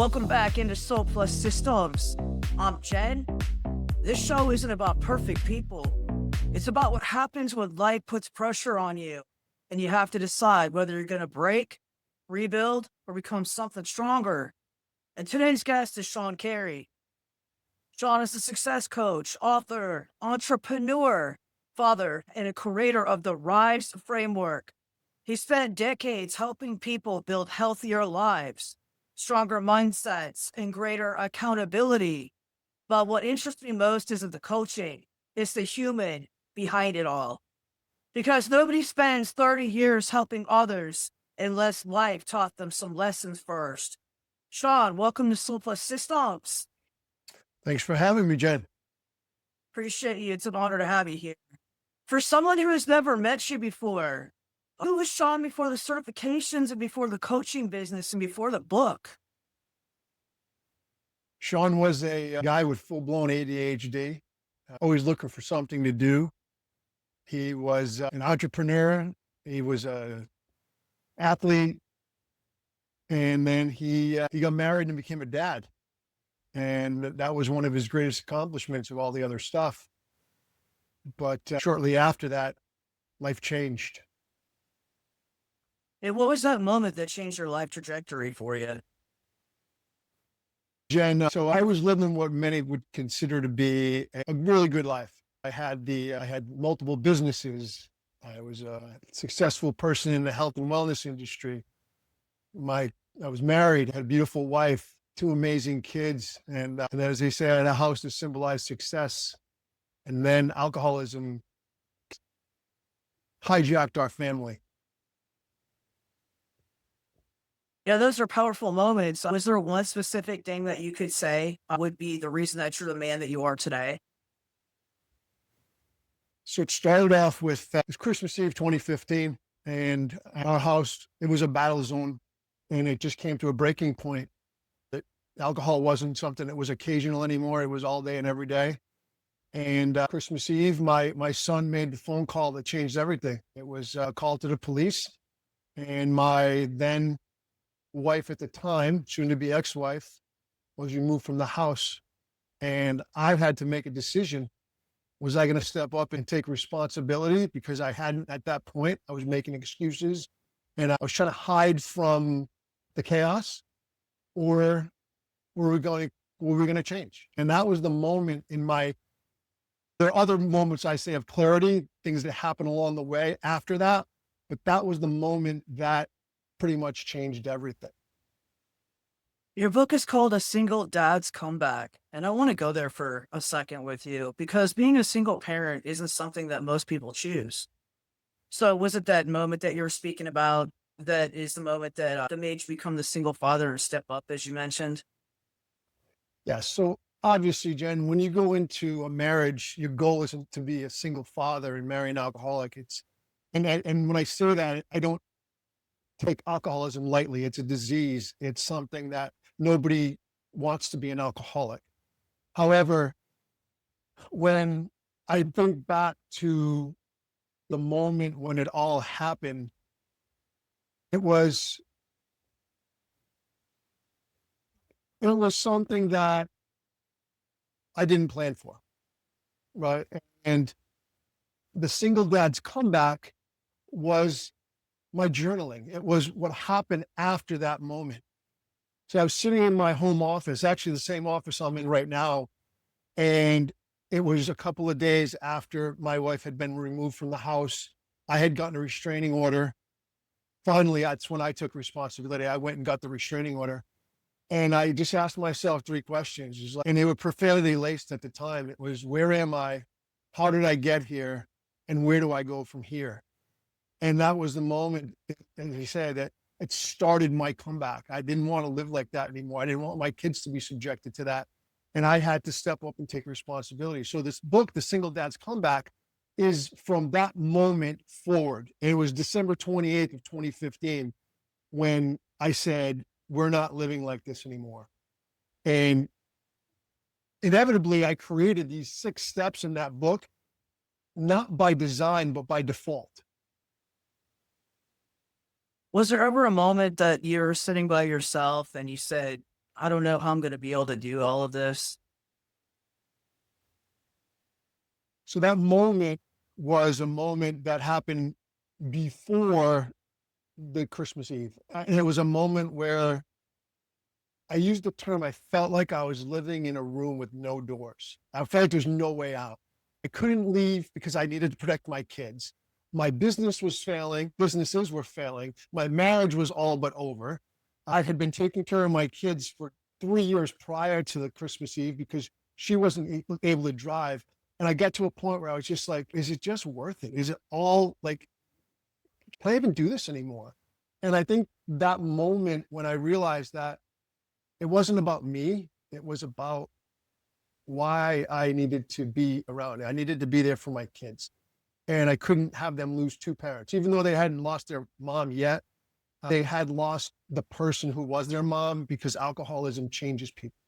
Welcome back into Soul Plus Systems. I'm Jen. This show isn't about perfect people. It's about what happens when life puts pressure on you and you have to decide whether you're going to break, rebuild, or become something stronger. And today's guest is Carey. Sean is a success coach, author, entrepreneur, father, and a creator of the Rise framework. He spent decades helping people build healthier lives, stronger mindsets, and greater accountability. But what interests me most isn't the coaching, it's the human behind it all. Because nobody spends 30 years helping others unless life taught them some lessons first. Sean, welcome to Soul Plus Systems. Thanks for having me, Jen. Appreciate you. It's an honor to have you here. For someone who has never met you before, who was Sean before the certifications and before the coaching business and before the book? Sean was a guy with full-blown ADHD, always looking for something to do. He was an entrepreneur. He was an athlete. And then he got married and became a dad. And that was one of his greatest accomplishments of all the other stuff. But shortly after that, life changed. And what was that moment that changed your life trajectory for you? Jen, so I was living what many would consider to be a really good life. I had multiple businesses. I was a successful person in the health and wellness industry. I was married, had a beautiful wife, 2 amazing kids. And as they say, I had a house that symbolized success. And then alcoholism hijacked our family. Yeah, those are powerful moments. Was there one specific thing that you could say would be the reason that you're the man that you are today? So it started off with it was Christmas Eve 2015, and our house, it was a battle zone, and it just came to a breaking point. That alcohol wasn't something that was occasional anymore. It was all day and every day. And Christmas Eve, my son made the phone call that changed everything. It was a call to the police, and my then wife at the time, soon to be ex-wife, was removed from the house. And I had to make a decision. Was I going to step up and take responsibility? Because I hadn't at that point. I was making excuses and I was trying to hide from the chaos, or were we going to change? And that was the moment there are other moments I say of clarity, things that happen along the way after that, but that was the moment that pretty much changed everything. Your book is called A Single Dad's Comeback. And I want to go there for a second with you because being a single parent isn't something that most people choose. So was it that moment that you were speaking about that is the moment that made you become the single father and step up, as you mentioned? Yeah. So obviously, Jen, when you go into a marriage, your goal isn't to be a single father and marry an alcoholic. And when I say that, I don't take alcoholism lightly. It's a disease. It's something that nobody wants to be an alcoholic. However, when I think back to the moment when it all happened, it was something that I didn't plan for, right? And the single dad's comeback was my journaling. It was what happened after that moment. So I was sitting in my home office, actually the same office I'm in right now. And it was a couple of days after my wife had been removed from the house. I had gotten a restraining order. Finally, that's when I took responsibility. I went and got the restraining order. And I just asked myself 3 questions. And they were profoundly laced at the time. It was, where am I? How did I get here? And where do I go from here? And that was the moment, as he said, that it started my comeback. I didn't want to live like that anymore. I didn't want my kids to be subjected to that. And I had to step up and take responsibility. So this book, The Single Dad's Comeback, is from that moment forward. And it was December 28th of 2015 when I said, we're not living like this anymore. And inevitably, I created these 6 steps in that book, not by design, but by default. Was there ever a moment that you're sitting by yourself and you said, I don't know how I'm going to be able to do all of this. So that moment was a moment that happened before the Christmas Eve. And it was a moment where I used the term, I felt like I was living in a room with no doors. I felt like there's no way out. I couldn't leave because I needed to protect my kids. My business was failing. Businesses were failing. My marriage was all but over. I had been taking care of my kids for 3 years prior to the Christmas Eve because she wasn't able to drive. And I got to a point where I was just like, is it just worth it? Is it all like, can I even do this anymore? And I think that moment when I realized that it wasn't about me, it was about why I needed to be around. I needed to be there for my kids. And I couldn't have them lose two parents. Even though they hadn't lost their mom yet, they had lost the person who was their mom because alcoholism changes people.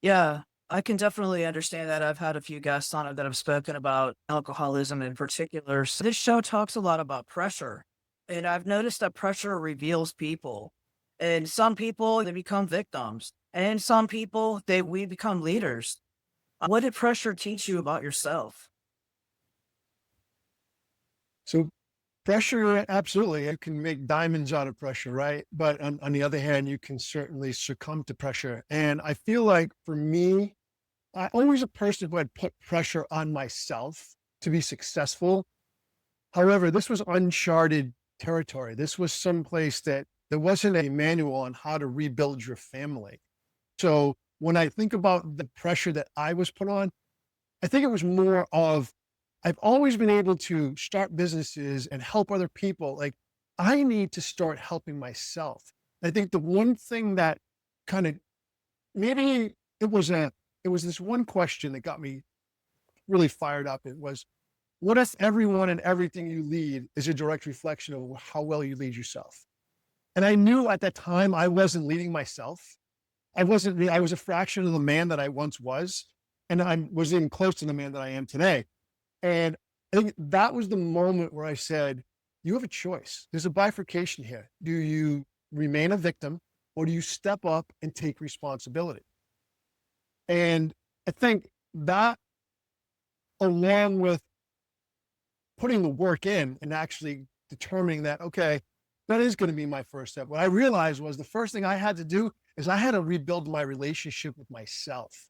Yeah, I can definitely understand that. I've had a few guests on it that have spoken about alcoholism in particular. So this show talks a lot about pressure. And I've noticed that pressure reveals people. And some people, they become victims. And some people, we become leaders. What did pressure teach you about yourself? So pressure, absolutely. You can make diamonds out of pressure, right? But on the other hand, you can certainly succumb to pressure. And I feel like for me, I always a person who had put pressure on myself to be successful. However, this was uncharted territory. This was someplace that there wasn't a manual on how to rebuild your family. So when I think about the pressure that I was put on, I think it was more of I've always been able to start businesses and help other people. Like I need to start helping myself. I think the one thing that kind of maybe it was this one question that got me really fired up. It was, what if everyone and everything you lead is a direct reflection of how well you lead yourself? And I knew at that time I wasn't leading myself. I was a fraction of the man that I once was. And I was even close to the man that I am today. And I think that was the moment where I said, you have a choice. There's a bifurcation here. Do you remain a victim or do you step up and take responsibility? And I think that along with putting the work in and actually determining that, okay, that is going to be my first step. What I realized was the first thing I had to do is I had to rebuild my relationship with myself.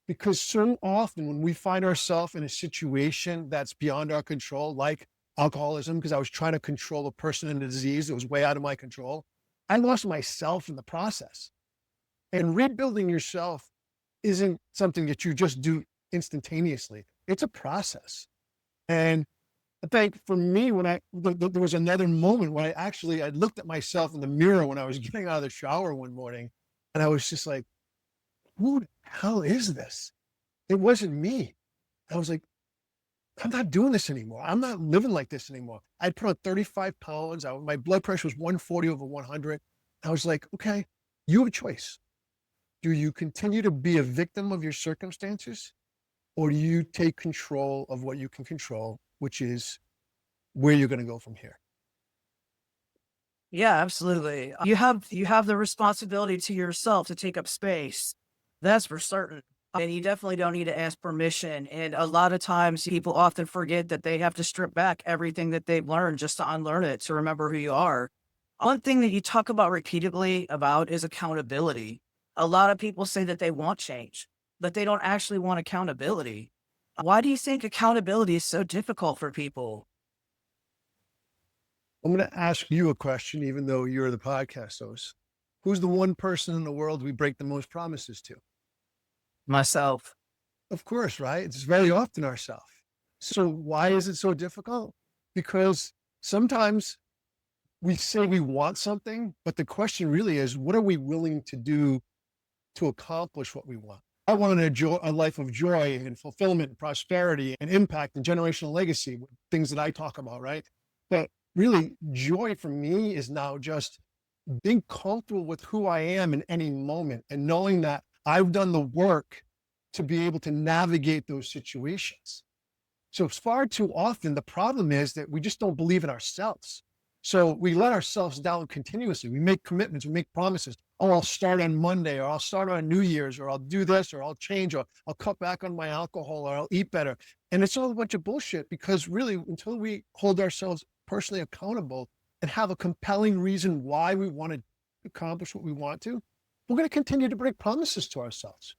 Because so often when we find ourselves in a situation that's beyond our control, like alcoholism, because I was trying to control a person in a disease that was way out of my control, I lost myself in the process. And rebuilding yourself isn't something that you just do instantaneously. It's a process. And I think for me, there was another moment when I looked at myself in the mirror when I was getting out of the shower one morning, and I was just like, who the hell is this? It wasn't me. I was like, I'm not doing this anymore. I'm not living like this anymore. I'd put on 35 pounds. My blood pressure was 140 over 100. I was like, okay, you have a choice. Do you continue to be a victim of your circumstances, or do you take control of what you can control, which is where you're going to go from here? Yeah, absolutely. You have the responsibility to yourself to take up space. That's for certain. And you definitely don't need to ask permission. And a lot of times people often forget that they have to strip back everything that they've learned just to unlearn it to remember who you are. One thing that you talk about repeatedly about is accountability. A lot of people say that they want change, but they don't actually want accountability. Why do you think accountability is so difficult for people? I'm going to ask you a question, even though you're the podcast host. Who's the one person in the world we break the most promises to? Myself. Of course, right? It's very often ourselves. So why is it so difficult? Because sometimes we say we want something, but the question really is, what are we willing to do to accomplish what we want? I want a life of joy and fulfillment and prosperity and impact and generational legacy, things that I talk about, right? But really, joy for me is now just being comfortable with who I am in any moment and knowing that I've done the work to be able to navigate those situations. So far too often, the problem is that we just don't believe in ourselves. So we let ourselves down continuously. We make commitments, we make promises. Oh, I'll start on Monday, or I'll start on New Year's, or I'll do this, or I'll change, or I'll cut back on my alcohol, or I'll eat better. And it's all a bunch of bullshit, because really, until we hold ourselves personally accountable and have a compelling reason why we want to accomplish what we want to, we're going to continue to break promises to ourselves.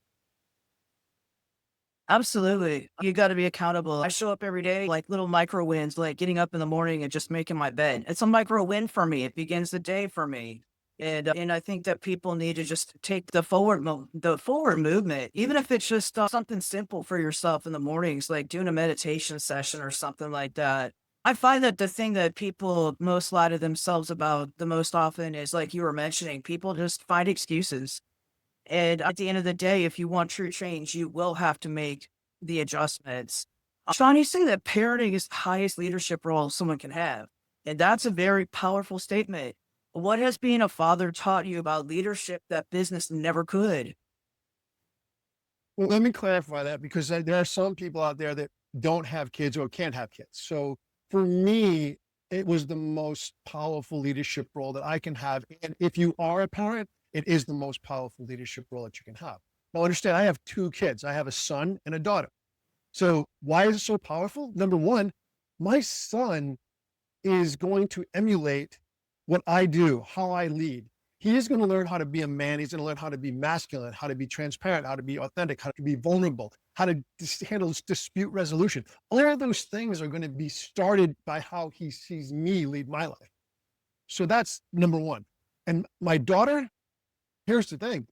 Absolutely. You got to be accountable. I show up every day, like little micro wins, like getting up in the morning and just making my bed. It's a micro win for me. It begins the day for me. And I think that people need to just take the forward movement, even if it's just something simple for yourself in the mornings, like doing a meditation session or something like that. I find that the thing that people most lie to themselves about the most often is, like you were mentioning, people just find excuses. And at the end of the day, if you want true change, you will have to make the adjustments. Sean, you say that parenting is the highest leadership role someone can have. And that's a very powerful statement. What has being a father taught you about leadership that business never could? Well, let me clarify that, because there are some people out there that don't have kids or can't have kids. So for me, it was the most powerful leadership role that I can have. And if you are a parent, it is the most powerful leadership role that you can have. Now, understand, I have 2 kids. I have a son and a daughter. So why is it so powerful? Number one, my son is going to emulate what I do, how I lead. He is going to learn how to be a man. He's going to learn how to be masculine, how to be transparent, how to be authentic, how to be vulnerable, how to handle dispute resolution. All of those things are going to be started by how he sees me lead my life. So that's number one. And my daughter, here's the thing.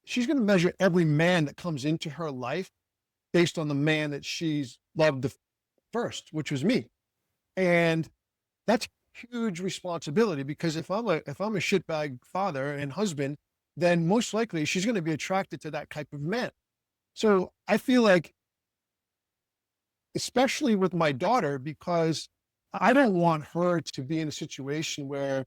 She's going to measure every man that comes into her life based on the man that she's loved the first, which was me. And that's huge responsibility, because if I'm a shitbag father and husband, then most likely she's going to be attracted to that type of man. So I feel like, especially with my daughter, because I don't want her to be in a situation where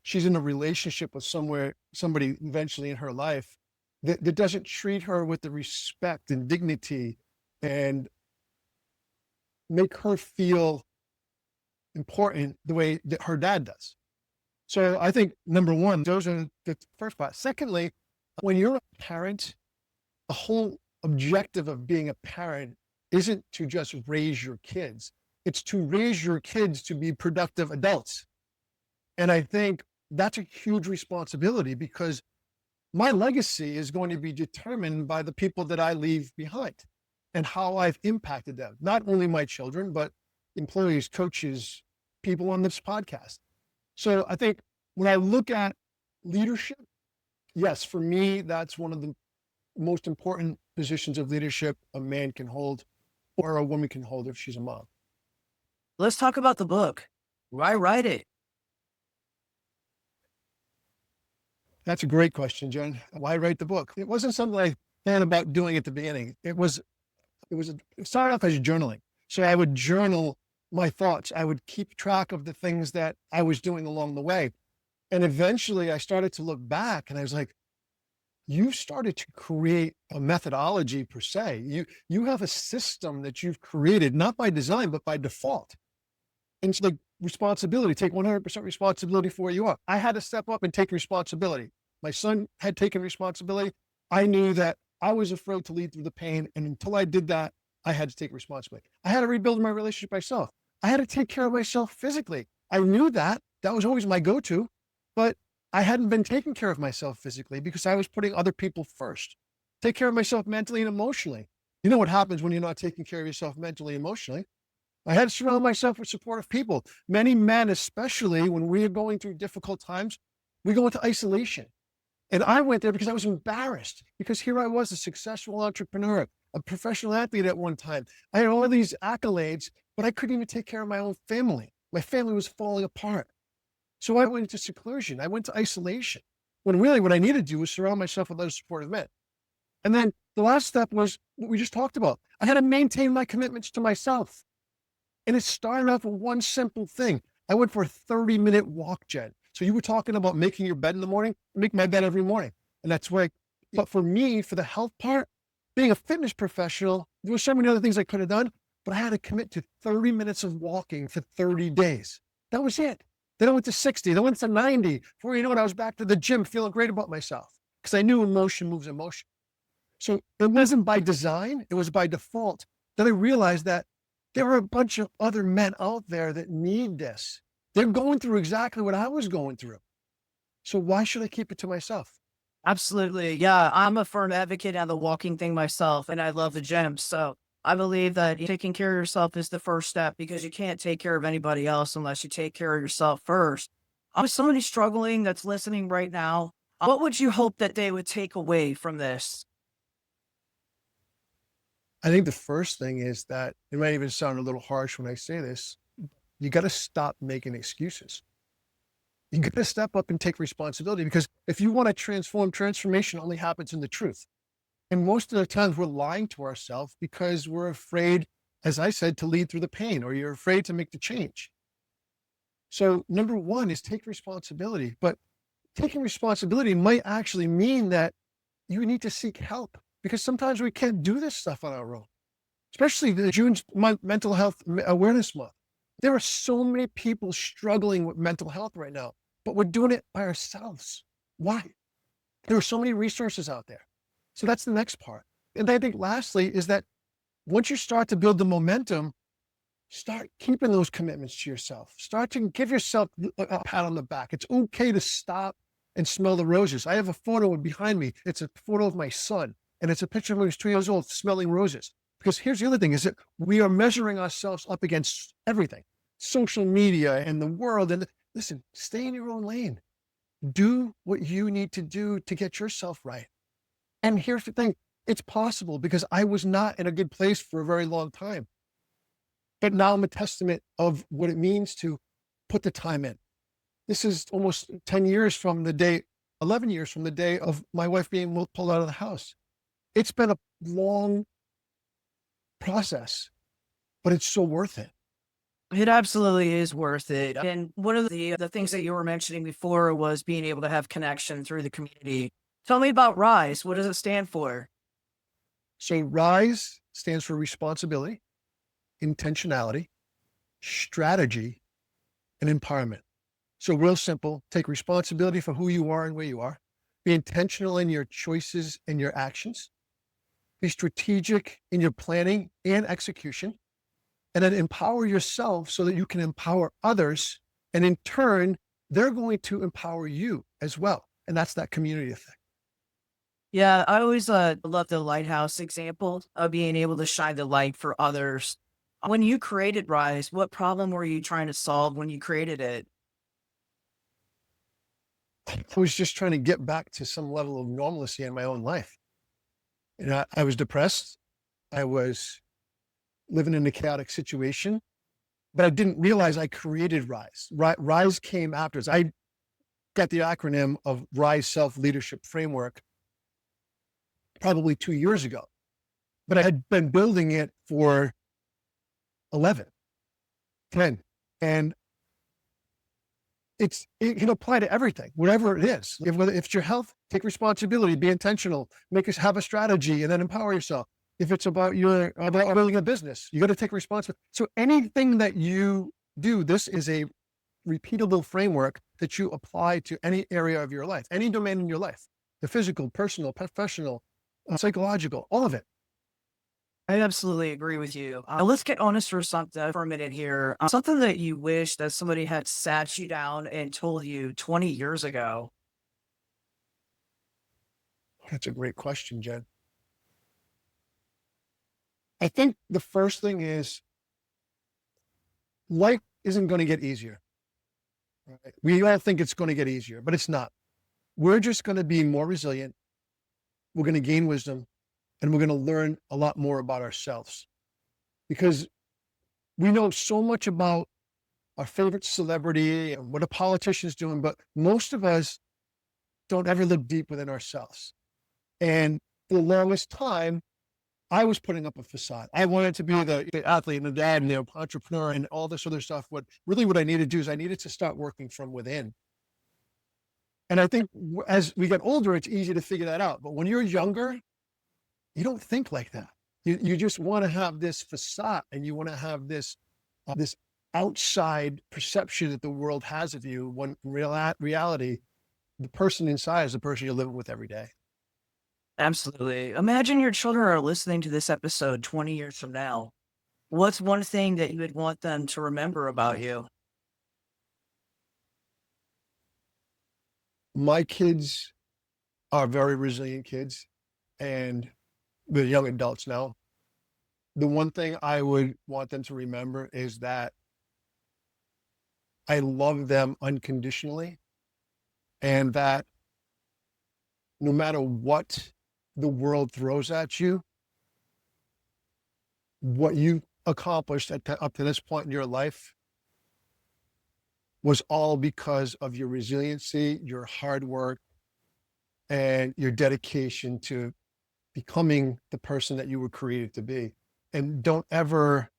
she's in a relationship with somebody eventually in her life that doesn't treat her with the respect and dignity and make her feel important the way that her dad does. So I think, number one, those are the first part. Secondly, when you're a parent, the whole objective of being a parent isn't to just raise your kids. It's to raise your kids to be productive adults. And I think that's a huge responsibility, because my legacy is going to be determined by the people that I leave behind and how I've impacted them. Not only my children, but employees, coaches, people on this podcast. So I think when I look at leadership, yes, for me, that's one of the most important positions of leadership a man can hold, or a woman can hold if she's a mom. Let's talk about the book. Why write it? That's a great question, Jen. Why write the book? It wasn't something I thought about doing at the beginning. It started off as journaling. So I would journal my thoughts. I would keep track of the things that I was doing along the way. And eventually I started to look back and I was like, you started to create a methodology per se. You have a system that you've created, not by design, but by default. And it's like responsibility, take 100% responsibility for where you are. I had to step up and take responsibility. My son had taken responsibility. I knew that I was afraid to lead through the pain. And until I did that, I had to take responsibility. I had to rebuild my relationship myself. I had to take care of myself physically. I knew that. That was always my go-to, but I hadn't been taking care of myself physically because I was putting other people first. Take care of myself mentally and emotionally. You know what happens when you're not taking care of yourself mentally and emotionally? I had to surround myself with supportive people. Many men, especially when we are going through difficult times, we go into isolation. And I went there because I was embarrassed, because here I was, a successful entrepreneur, a professional athlete at one time. I had all of these accolades, but I couldn't even take care of my own family. My family was falling apart. So I went into seclusion. I went to isolation, when really what I needed to do was surround myself with other supportive men. And then the last step was what we just talked about. I had to maintain my commitments to myself. And it started off with one simple thing. I went for a 30-minute walk, Jen. So you were talking about making your bed in the morning. I make my bed every morning. And that's why, but for me, for the health part, being a fitness professional, there were so many other things I could have done, but I had to commit to 30 minutes of walking for 30 days. That was it. Then I went to 60, then I went to 90. Before you know it, I was back to the gym feeling great about myself because I knew emotion moves emotion. So it wasn't by design, it was by default. Then I realized that there are a bunch of other men out there that need this. They're going through exactly what I was going through. So why should I keep it to myself? Absolutely. Yeah. I'm a firm advocate of the walking thing myself, and I love the gym. So I believe that taking care of yourself is the first step because you can't take care of anybody else unless you take care of yourself first. With somebody struggling that's listening right now, what would you hope that they would take away from this? I think the first thing is that it might even sound a little harsh when I say this. You got to stop making excuses. You got to step up and take responsibility because if you want to transform, transformation only happens in the truth. And most of the times we're lying to ourselves because we're afraid, as I said, to lead through the pain or you're afraid to make the change. So number one is take responsibility, but taking responsibility might actually mean that you need to seek help because sometimes we can't do this stuff on our own, especially the June's mental health awareness month. There are so many people struggling with mental health right now, but we're doing it by ourselves. Why? There are so many resources out there. So that's the next part. And I think lastly is that once you start to build the momentum, start keeping those commitments to yourself. Start to give yourself a pat on the back. It's okay to stop and smell the roses. I have a photo behind me. It's a photo of my son, and it's a picture of him when he's 2 years old smelling roses. Because here's the other thing is that we are measuring ourselves up against everything, social media and the world. And listen, stay in your own lane. Do what you need to do to get yourself right. And here's the thing, it's possible because I was not in a good place for a very long time. But now I'm a testament of what it means to put the time in. This is almost 10 years from the day, 11 years from the day of my wife being pulled out of the house. It's been a long process, but it's so worth it. It absolutely is worth it. And one of the things that you were mentioning before was being able to have connection through the community. Tell me about RISE. What does it stand for? So RISE stands for responsibility, intentionality, strategy, and empowerment. So real simple, take responsibility for who you are and where you are. Be intentional in your choices and your actions. Be strategic in your planning and execution. And then empower yourself so that you can empower others. And in turn, they're going to empower you as well. And that's that community effect. Yeah, I always love the lighthouse example of being able to shine the light for others. When you created RISE, what problem were you trying to solve when you created it? I was just trying to get back to some level of normalcy in my own life. And I was depressed. I was living in a chaotic situation, but I didn't realize I created RISE. RISE came afterwards. I got the acronym of RISE Self-Leadership Framework probably 2 years ago, but I had been building it for 11, 10, and it can apply to everything, whatever it is. Whether if it's your health, take responsibility, be intentional, have a strategy, and then empower yourself. If it's about building a business, you got to take responsibility. So anything that you do, this is a repeatable framework that you apply to any area of your life, any domain in your life, the physical, personal, professional, psychological, all of it. I absolutely agree with you. Let's get honest for a minute here. Something that you wish that somebody had sat you down and told you 20 years ago. That's a great question, Jen. I think the first thing is life isn't going to get easier. Right? We all think it's going to get easier, but it's not. We're just going to be more resilient. We're going to gain wisdom, and we're going to learn a lot more about ourselves because we know so much about our favorite celebrity and what a politician's doing, but most of us don't ever live deep within ourselves. And for the longest time, I was putting up a facade. I wanted to be the athlete and the dad and the entrepreneur and all this other stuff. What I needed to do is I needed to start working from within. And I think as we get older, it's easy to figure that out. But when you're younger, you don't think like that. You just want to have this facade and you want to have this outside perception that the world has of you, when in reality, the person inside is the person you're living with every day. Absolutely. Imagine your children are listening to this episode 20 years from now. What's one thing that you would want them to remember about you? My kids are very resilient kids, and they're young adults now. The one thing I would want them to remember is that I love them unconditionally, and that no matter what the world throws at you, what you accomplished up to this point in your life was all because of your resiliency, your hard work, and your dedication to becoming the person that you were created to be. And don't ever,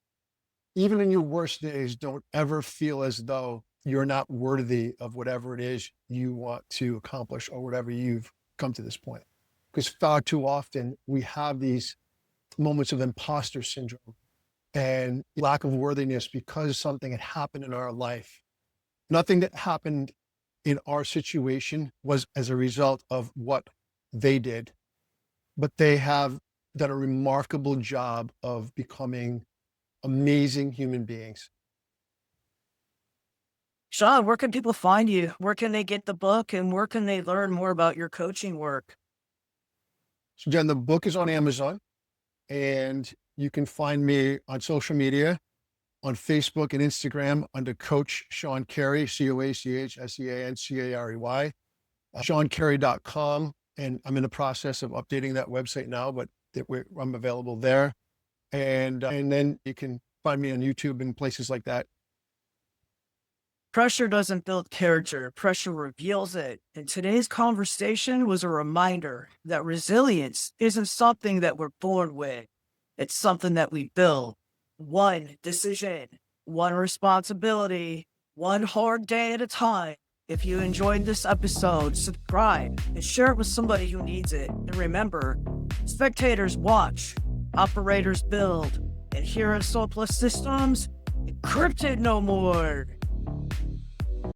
even in your worst days, don't ever feel as though you're not worthy of whatever it is you want to accomplish or whatever you've come to this point. Because far too often we have these moments of imposter syndrome and lack of worthiness because something had happened in our life. Nothing that happened in our situation was as a result of what they did, but they have done a remarkable job of becoming amazing human beings. Sean, where can people find you? Where can they get the book and where can they learn more about your coaching work? So, Jen, the book is on Amazon, and you can find me on social media, on Facebook and Instagram under Coach Sean Carey, CoachSeanCarey, SeanCarey.com. And I'm in the process of updating that website now, but I'm available there. And then you can find me on YouTube and places like that. Pressure doesn't build character, pressure reveals it. And today's conversation was a reminder that resilience isn't something that we're born with. It's something that we build. One decision, one responsibility, one hard day at a time. If you enjoyed this episode, subscribe and share it with somebody who needs it. And remember, spectators watch, operators build, and here at Soul Plus Systems, encrypted no more.